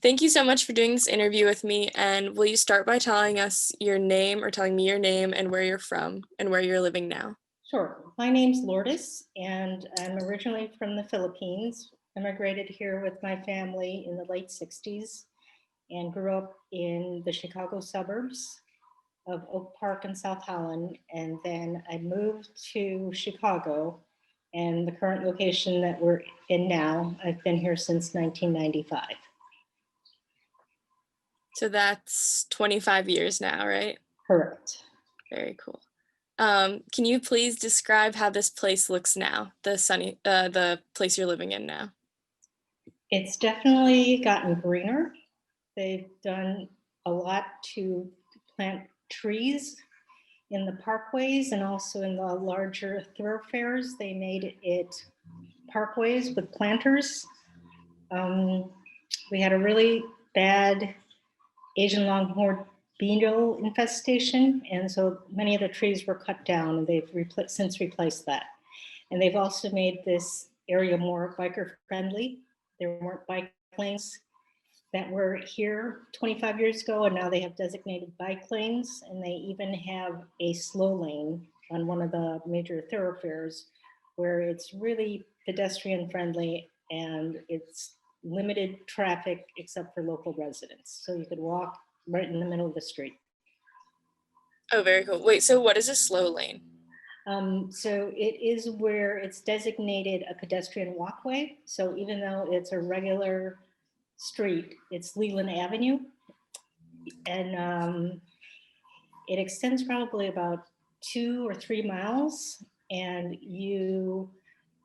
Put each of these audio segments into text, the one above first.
Thank you so much for doing this interview with me. And will you start by telling us your name or telling me your name and where you're from and where you're living now? Sure. My name's Lourdes, and I'm originally from the Philippines. Immigrated here with my family in the late 60s and grew up in the Chicago suburbs of Oak Park and South Holland. And then I moved to Chicago, and the current location that we're in now, I've been here since 1995. So that's 25 years now, right? Correct. Very cool. Can you please describe how this place looks now, the place you're living in now? It's definitely gotten greener. They've done a lot to plant trees in the parkways and also in the larger thoroughfares. They made it parkways with planters. We had a really bad Asian longhorn beetle infestation, and so many of the trees were cut down, and they've since replaced that. And they've also made this area more biker friendly. There weren't bike lanes that were here 25 years ago, and now they have designated bike lanes, and they even have a slow lane on one of the major thoroughfares where it's really pedestrian friendly and it's limited traffic except for local residents. So you could walk right in the middle of the street. Oh, very cool. Wait, so what is a slow lane? So it is where it's designated a pedestrian walkway. So even though it's a regular street, it's Leland Avenue. And it extends probably about 2 or 3 miles. And you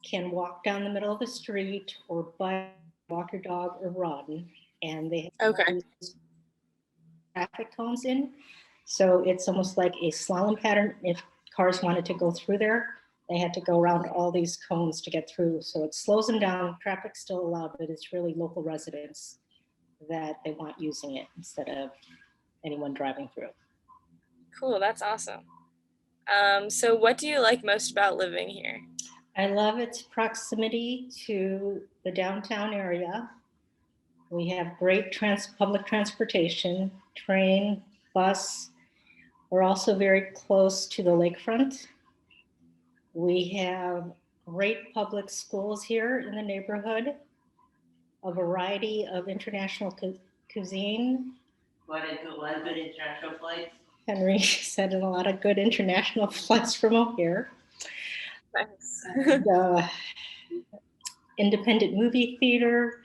can walk down the middle of the street or bike, walk your dog or run. And they have Okay. traffic cones in. So it's almost like a slalom pattern. If cars wanted to go through there, they had to go around all these cones to get through. So it slows them down. Traffic's still allowed, but it's really local residents that they want using it instead of anyone driving through. Cool, that's awesome. So what do you like most about living here? I love its proximity to the downtown area. We have great public transportation, train, bus. We're also very close to the lakefront. We have great public schools here in the neighborhood, a variety of international cuisine. A lot of good international flights. Henry said a lot of good international flights from O'Hare. Nice. And, independent movie theater,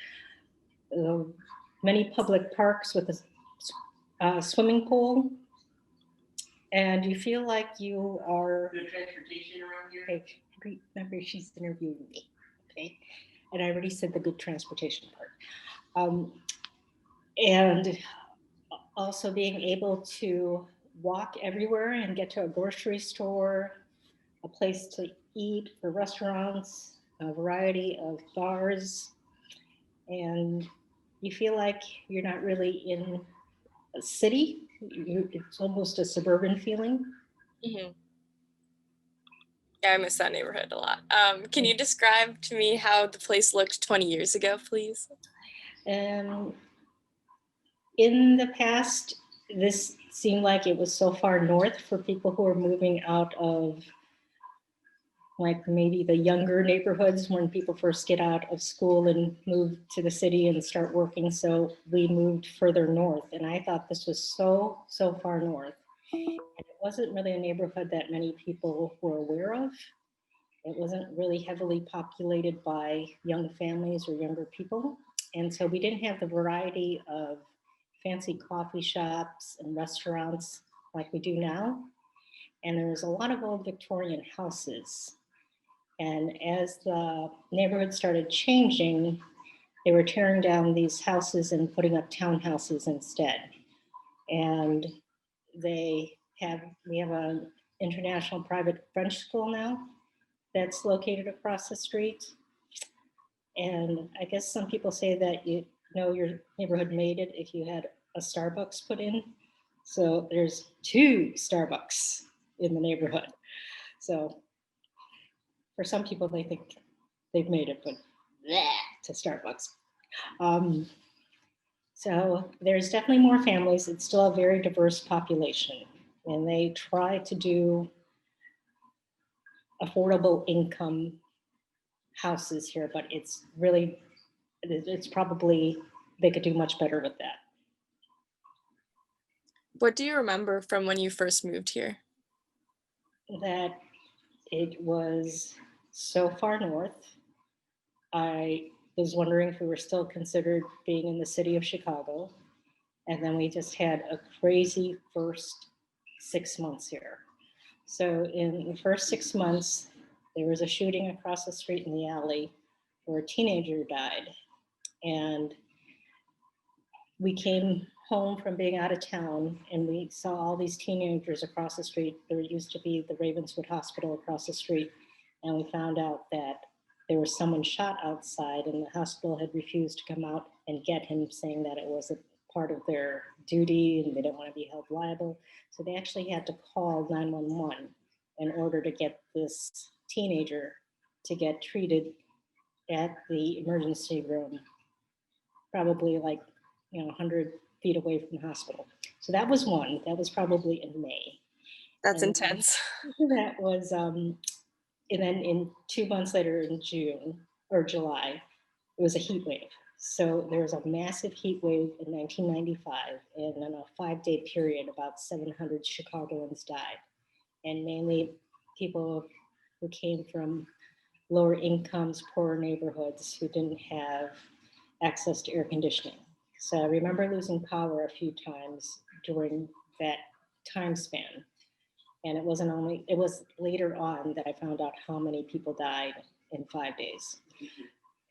many public parks with a swimming pool. And you feel like you are... Good transportation around here? Okay, remember she's interviewing me, okay? And I already said the good transportation part. And also being able to walk everywhere and get to a grocery store, a place to eat, for restaurants, a variety of bars. And you feel like you're not really in a city. It's almost a suburban feeling. Mm-hmm. Yeah, I miss that neighborhood a lot. Can you describe to me how the place looked 20 years ago, please? In the past, this seemed like it was so far north for people who were moving out of like maybe the younger neighborhoods when people first get out of school and move to the city and start working. So we moved further north, and I thought this was so far north. And it wasn't really a neighborhood that many people were aware of. It wasn't really heavily populated by young families or younger people. And so we didn't have the variety of fancy coffee shops and restaurants like we do now. And there was a lot of old Victorian houses. And as the neighborhood started changing, they were tearing down these houses and putting up townhouses instead. And we have an international private French school now that's located across the street. And I guess some people say that you know your neighborhood made it if you had a Starbucks put in. So there's 2 Starbucks in the neighborhood. So for some people, they think they've made it, but to Starbucks. So there's definitely more families. It's still a very diverse population. And they try to do affordable income houses here, but it's really, it's probably, they could do much better with that. What do you remember from when you first moved here? That it was so far north. I was wondering if we were still considered being in the city of Chicago. And then we just had a crazy first 6 months here. So in the first 6 months, there was a shooting across the street in the alley where a teenager died. And we came home from being out of town and we saw all these teenagers across the street. There used to be the Ravenswood hospital across the street. And we found out that there was someone shot outside and the hospital had refused to come out and get him, saying that it wasn't part of their duty and they didn't want to be held liable. So they actually had to call 911 in order to get this teenager to get treated at the emergency room, probably like 100 feet away from the hospital. So that was one. That was probably in May. That's And intense. that was, and then in 2 months later in June or July, it was a heat wave. So there was a massive heat wave in 1995, and in a 5-day period, about 700 Chicagoans died, and mainly people who came from lower incomes, poorer neighborhoods who didn't have access to air conditioning. So I remember losing power a few times during that time span. And it was later on that I found out how many people died in 5 days.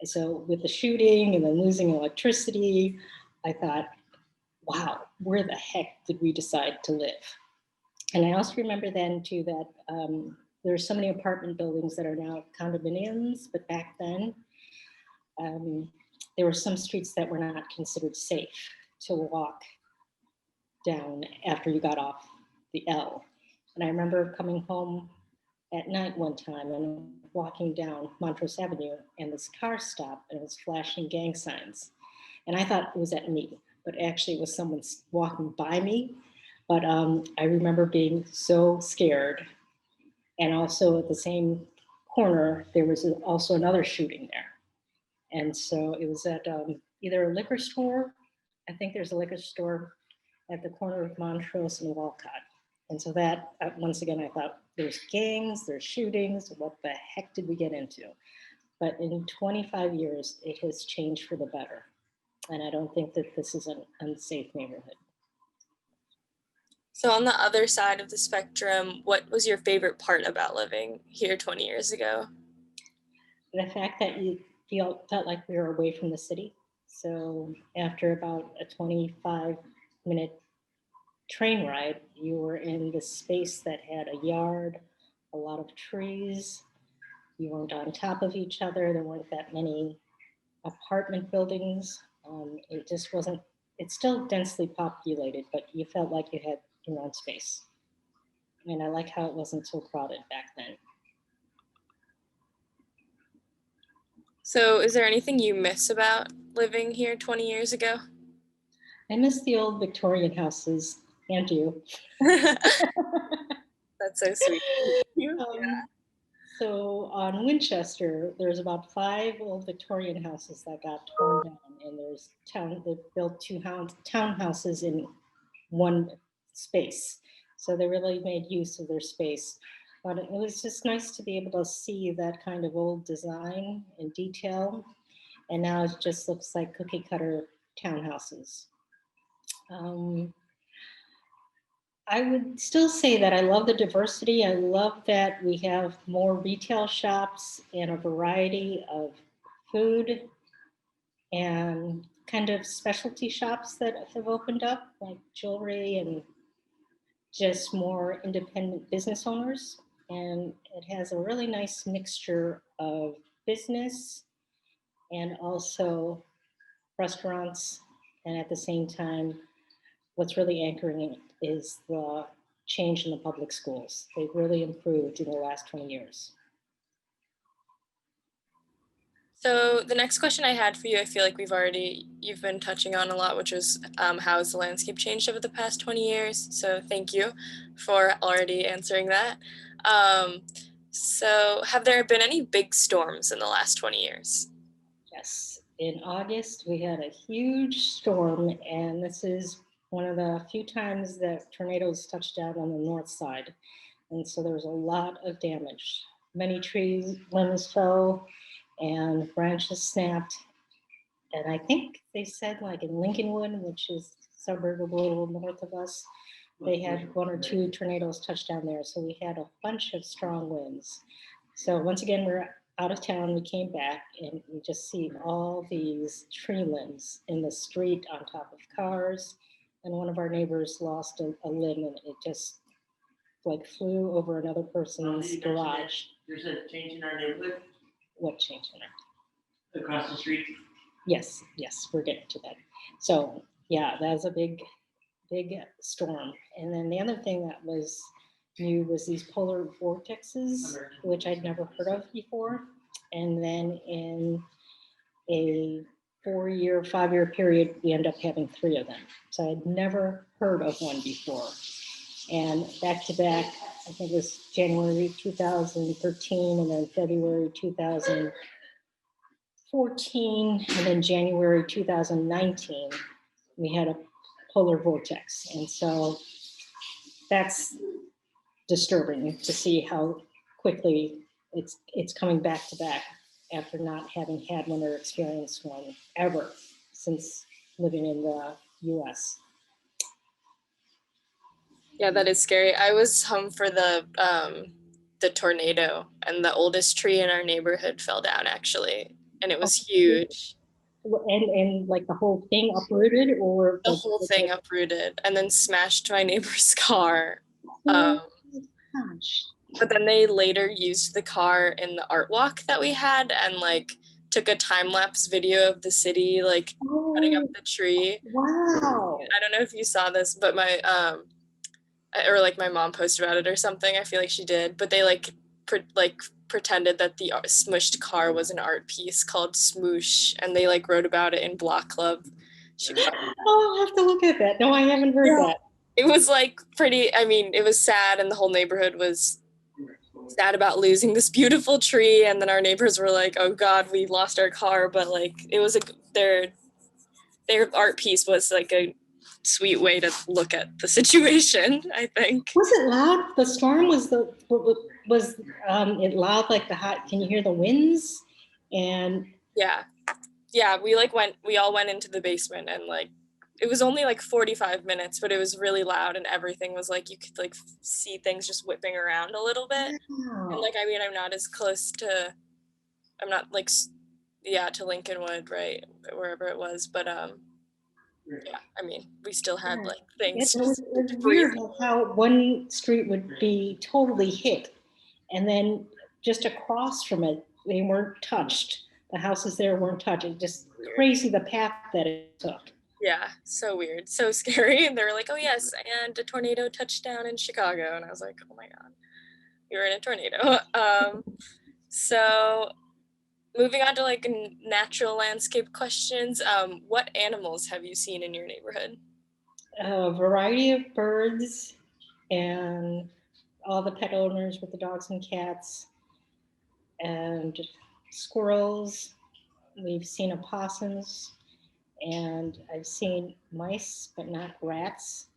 And so with the shooting and then losing electricity, I thought, wow, where the heck did we decide to live? And I also remember then too that there are so many apartment buildings that are now condominiums, but back then there were some streets that were not considered safe to walk down after you got off the L. And I remember coming home at night one time and walking down Montrose Avenue, and this car stopped and it was flashing gang signs. And I thought it was at me, but actually it was someone walking by me. But I remember being so scared. And also at the same corner, there was also another shooting there. And so it was at either a liquor store. I think there's a liquor store at the corner of Montrose and Walcott. And so that, once again, I thought there's gangs, there's shootings, what the heck did we get into? But in 25 years, it has changed for the better. And I don't think that this is an unsafe neighborhood. So on the other side of the spectrum, what was your favorite part about living here 20 years ago? The fact that you felt like we were away from the city. So after about a 25-minute train ride, you were in this space that had a yard, a lot of trees. You weren't on top of each other. There weren't that many apartment buildings. It just wasn't, it's still densely populated, but you felt like you had your own space. And I like how it wasn't so crowded back then. So is there anything you miss about living here 20 years ago? I miss the old Victorian houses, and you. That's so sweet. So on Winchester, there's about 5 old Victorian houses that got torn down, and they built 2 townhouses in one space. So they really made use of their space. But it was just nice to be able to see that kind of old design and detail. And now it just looks like cookie cutter townhouses. I would still say that I love the diversity. I love that we have more retail shops and a variety of food and kind of specialty shops that have opened up, like jewelry and just more independent business owners. And it has a really nice mixture of business and also restaurants. And at the same time, what's really anchoring it is the change in the public schools. They've really improved in the last 20 years. So the next question I had for you, I feel like you've been touching on a lot, which was how has the landscape changed over the past 20 years? So thank you for already answering that. Um, so have there been any big storms in the last 20 years? Yes, in August, we had a huge storm, and this is one of the few times that tornadoes touched down on the north side. And so there was a lot of damage. Many trees, limbs fell, and branches snapped. And I think they said, like in Lincolnwood, which is a suburb a little north of us, they had one or two tornadoes touch down there. So we had a bunch of strong winds. So once again, we're out of town. We came back and we just see all these tree limbs in the street on top of cars. And one of our neighbors lost a limb, and it just like flew over another person's garage. There's a change in our neighborhood What changed in it? across the street. Yes, we're getting to that. So yeah, that was a big storm. And then the other thing that was new was these polar vortexes, which I'd never heard of before. And then in a 4-year, 5-year period, we end up having 3 of them. So I'd never heard of one before. And back to back, I think it was January 2013, and then February 2014, and then January 2019, we had a polar vortex. And so that's disturbing to see how quickly it's coming back to back after not having had one or experienced one ever since living in the US. Yeah, that is scary. I was home for the tornado, and the oldest tree in our neighborhood fell down actually, and it was huge. And like the whole thing uprooted, or The whole thing uprooted and then smashed my neighbor's car. Oh gosh. But then they later used the car in the art walk that we had, and like took a time-lapse video of the city like putting up Oh, the tree. wow. I don't know if you saw this, but my or like my mom posted about it or something. I feel like she did, but they like pretended that the smushed car was an art piece called Smoosh, and they like wrote about it in Block Club Chicago. Oh, I'll have to look at that. No, I haven't heard that. It was like pretty, I mean, it was sad, and the whole neighborhood was sad about losing this beautiful tree, and then our neighbors were like, oh god, we lost our car, but like it was their art piece was like a sweet way to look at the situation, I think. Was it loud? The storm was it loud, like the hot, can you hear the winds? And Yeah, we all went into the basement, and like it was only like 45 minutes, but it was really loud, and everything was like you could like see things just whipping around a little bit. wow. And like, I mean, I'm not like to Lincolnwood, right, wherever it was, but yeah, I mean, we still had like things. It was weird how one street would be totally hit, and then just across from it, they weren't touched. The houses there weren't touched. It's just crazy the path that it took. Yeah, so weird, so scary. And they were like, oh yes, and a tornado touched down in Chicago. And I was like, oh my god, we were in a tornado. So moving on to like natural landscape questions, what animals have you seen in your neighborhood? A variety of birds, and all the pet owners with the dogs and cats, and squirrels. We've seen opossums, and I've seen mice, but not rats.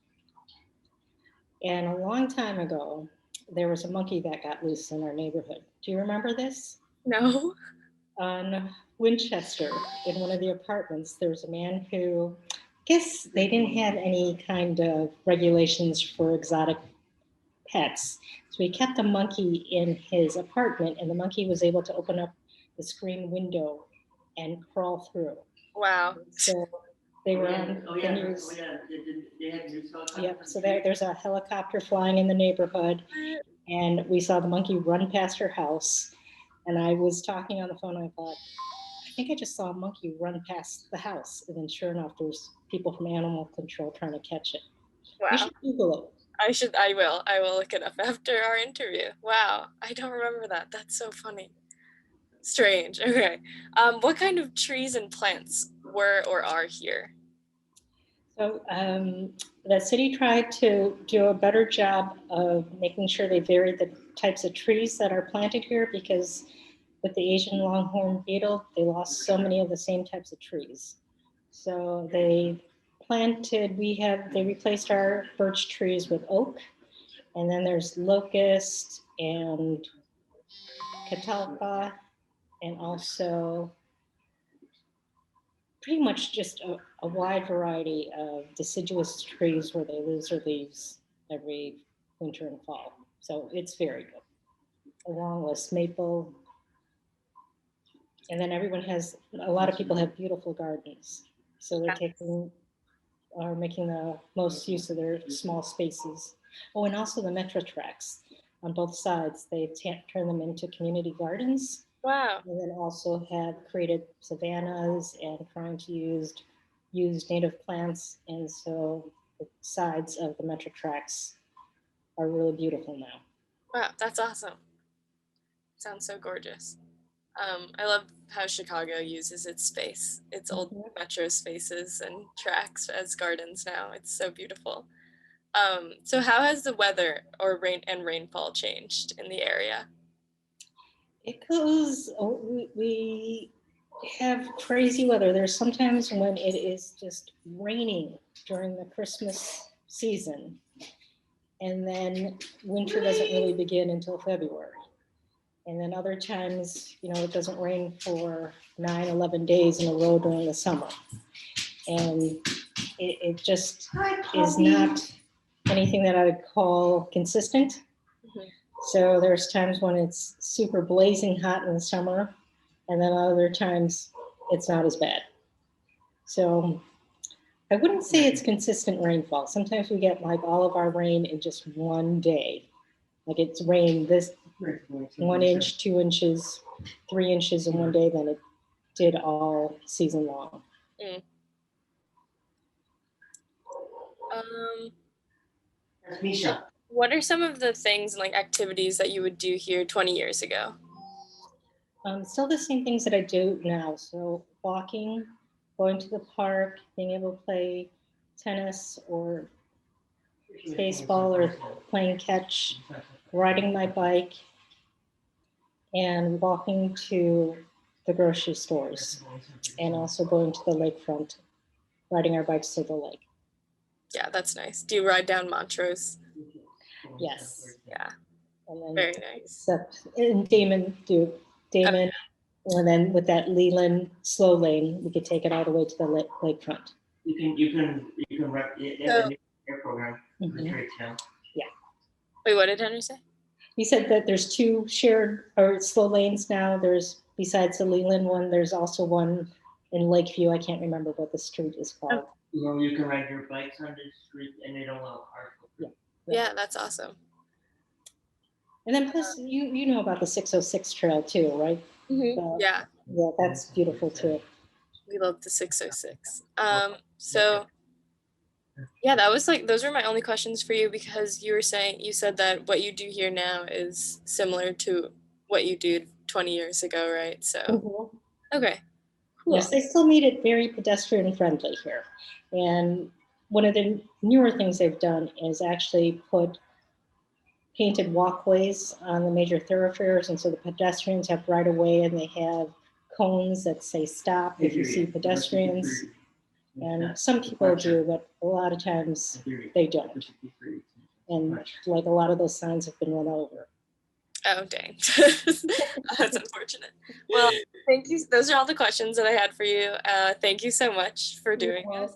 And a long time ago, there was a monkey that got loose in our neighborhood. Do you remember this? No. On Winchester, in one of the apartments, there was a man who, I guess they didn't have any kind of regulations for exotic pets. So he kept a monkey in his apartment, and the monkey was able to open up the screen window and crawl through. Wow. So they were on the news. They had news helicopters. Yep. So there's a helicopter flying in the neighborhood, and we saw the monkey run past her house. And I was talking on the phone, and I thought, I think I just saw a monkey run past the house. And then sure enough, there's people from animal control trying to catch it. Wow. You should Google it. I will look it up after our interview. Wow, I don't remember that. That's so funny. Strange. Okay. What kind of trees and plants were or are here? So the city tried to do a better job of making sure they varied the types of trees that are planted here, because with the Asian longhorn beetle, they lost so many of the same types of trees. So they they replaced our birch trees with oak, and then there's locust and catalpa, and also pretty much just a wide variety of deciduous trees where they lose their leaves every winter and fall. So it's very good, along with maple. And then a lot of people have beautiful gardens. So are making the most use of their small spaces. Oh, and also the metro tracks on both sides, they turn them into community gardens. Wow. And then also have created savannas and trying to use native plants. And so the sides of the metro tracks are really beautiful now. Wow, that's awesome. Sounds so gorgeous. I love how Chicago uses its space, its old metro spaces and tracks as gardens now. It's so beautiful. So how has the weather or rainfall changed in the area? It goes, we have crazy weather. There's sometimes when it is just raining during the Christmas season, and then winter doesn't really begin until February. And then other times, it doesn't rain for 9-11 days in a row during the summer. And it just is not anything that I would call consistent. Mhm. So there's times when it's super blazing hot in the summer, and then other times it's not as bad. So I wouldn't say it's consistent rainfall. Sometimes we get like all of our rain in just one day. Like it's rained this 1 inch, 2 inches, 3 inches in one day than it did all season long. Mm. That's Misha. What are some of the things and like activities that you would do here 20 years ago? Still the same things that I do now. So walking, going to the park, being able to play tennis or baseball or playing catch, riding my bike, and walking to the grocery stores, and also going to the lakefront, riding our bikes to the lake. Yeah, that's nice. Do you ride down Montrose? Yes. Yeah, And then very nice. and Damon, and then with that Leland slow lane, we could take it all the way to the lakefront. You can write a new air program. Mhm. Wait, what did Henry say? He said that there's 2 shared or slow lanes now. There's, besides the Leland one, there's also one in Lakeview. I can't remember what the street is called. You can ride your bikes on the street and they don't allow cars. Yeah, that's awesome. And then plus, you know about the 606 trail too, right? Yeah, Yeah, that's beautiful too. we love the 606. So yeah, those were my only questions for you, because you said that what you do here now is similar to what you did 20 years ago, right? So Mhm. okay, cool. Yes, they still made it very pedestrian friendly here. And one of the newer things they've done is actually put painted walkways on the major thoroughfares. And so the pedestrians have right of way, and they have cones that say stop if you see pedestrians. And some people do, but a lot of times they don't. And like a lot of those signs have been run over. Oh, dang. That's unfortunate. Well, thank you. Those are all the questions that I had for you. Thank you so much for doing this.